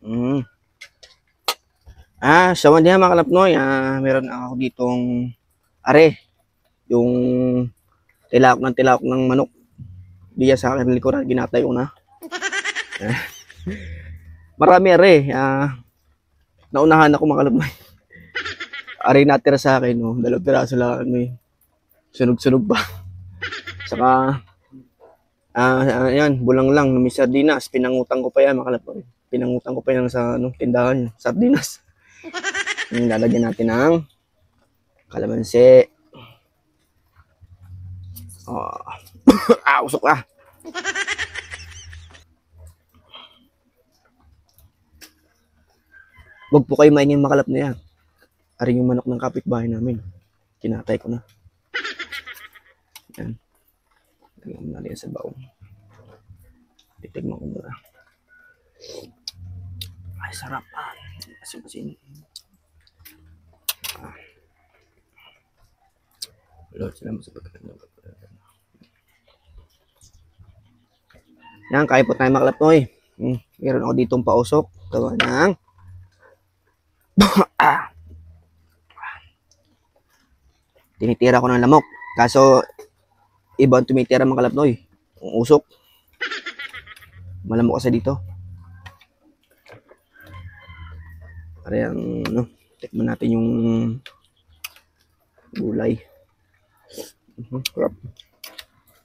Hmm. Sa mga mga kalapnoy, meron ako ditong are, yung tilawak ng manok. Diya sa akin likuran, ginatay ko na. Marami are, naunahan ako mga kalapnoy. Are natira sa akin, no? 2 piraso lang, may sunog-sunog pa. Saka, yan, bulang lang, may sardinas, pinangutang ko pa yan mga kalapnoy. Pinangutang ko pa yan sa tindahan, sardinas. Yung lalagyan natin ng kalamansi. Usok ah. Huwag po kayo maingin makalap na yan. Aring yung manok ng kapitbahay namin. Kinatay ko na. Yan. Lagyan mo na yan sa baong. Titigman ko muna. Ay, sarap. Asin-asin. Lord, salamat sa pagkakas. Yan, kaya po tayo makalap to eh. Meron ako ditong pausok. Gawa ng tinitira ko ng lamok. Kaso, iba ang tumitira mga kalapnoy. Ang usok. Malamok kasi dito. Para yung, tikman natin yung gulay.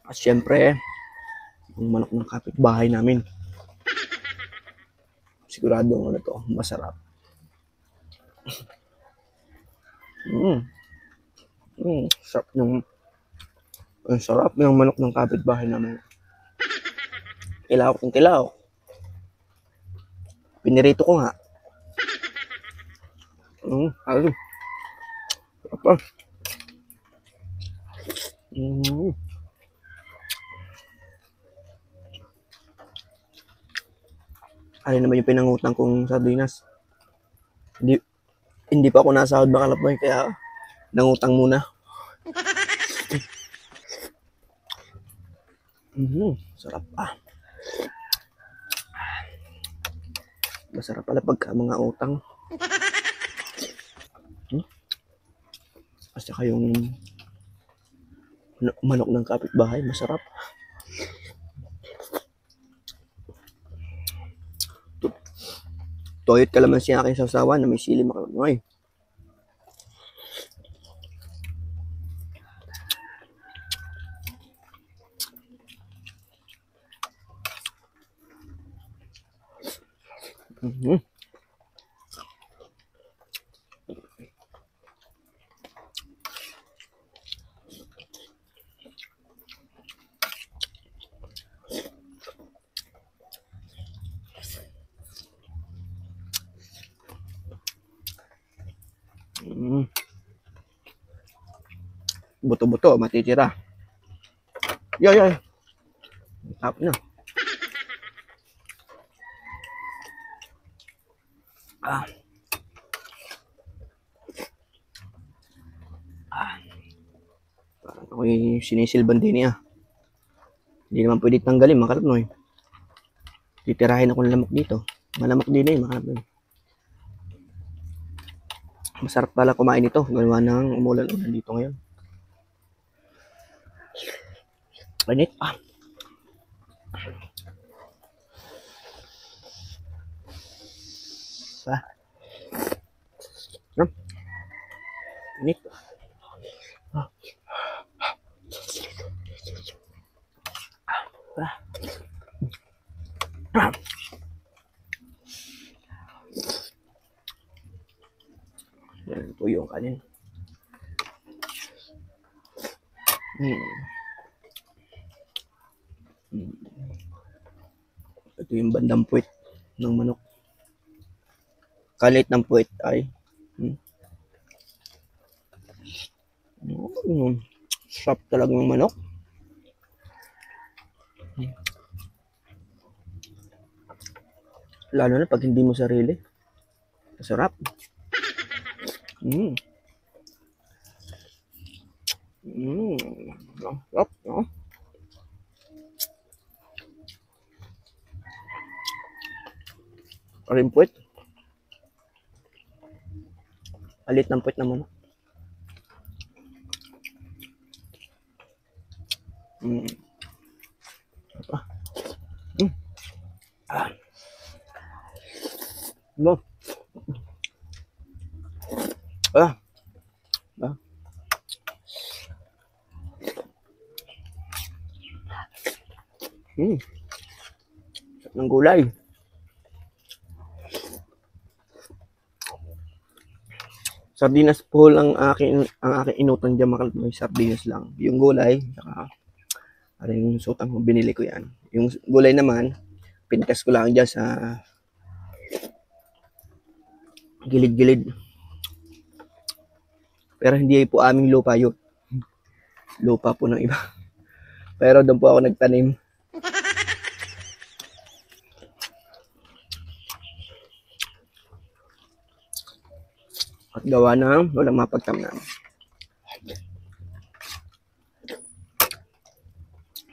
At syempre, yung manok ng kapitbahay namin. Sigurado ano to, masarap. Sarap ng ang sarap ng manok ng kapitbahay namin. Kilawak ng kilawak. Pinirito ko nga. Ayun. Sarap pa. Ayun naman yung pinangutang kong sardinas. Hindi pa ako nasahod mga kalapnoy, kaya nangutang muna. Sarap pa. Masarap pala pagka mga utang. At saka yung manok ng kapitbahay, masarap. Toyot kalamansi aking sasawan na may sili mga kalapnoy. Buto-buto, matitira. Yoy. Tap na. Parang ako'y sinisilban din niya. Hindi naman pwede tanggalin mga kalapnoy. Titirahin ako ng lamok dito. Malamok din mga kalapnoy. Masarap pala kumain ito. Gawa ng umulan-ulan dito ngayon. Panit pa. Panit. Yan po yung kanin. Ito yung bandang puwit ng manok. Kalit ng puwit ay sarap talaga ng manok. Lalo na pag hindi mo sarili. Masarap. Sarap, no? Aring puwet. Palit ng puwet naman. No. Ah. Ah. Sarap ng gulay. Sardinas po lang ang aking inutang diyan mga kalugmay, sardinas lang. Yung gulay, saka aring sutang binili ko yan. Yung gulay naman, pinitas ko lang dyan sa gilid-gilid. Pero hindi po aming lupa yun. Lupa po ng iba. Pero doon po ako nagtanim. At gawa ng walang mapagtamnan.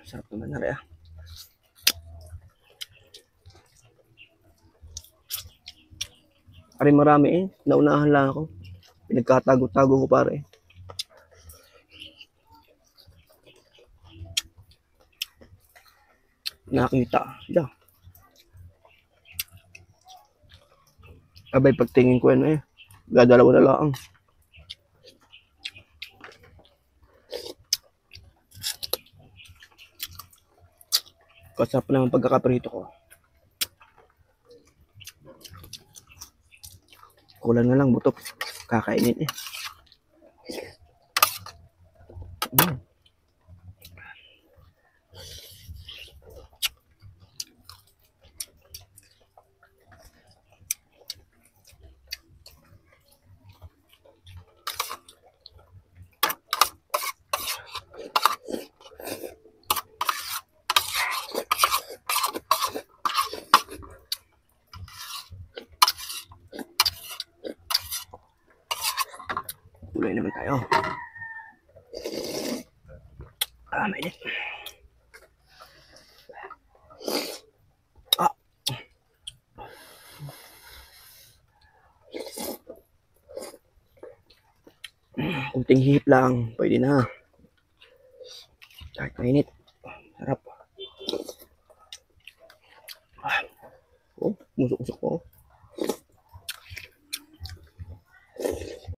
Sarap naman na rin. Pare marami eh. Naunahan lang ako. Pinagkatago-tago ko pare. Nakita. Sila. Abay pagtingin ko ano eh. Dadalaw na lang. Kasap naman pagkakaprito ko. Kulang na lang butok. Kakainin eh. Gulay naman tayo. Mainit. Kunting hihip lang, pwede na. Kahit mainit. Sarap. Oh, musok-musok po.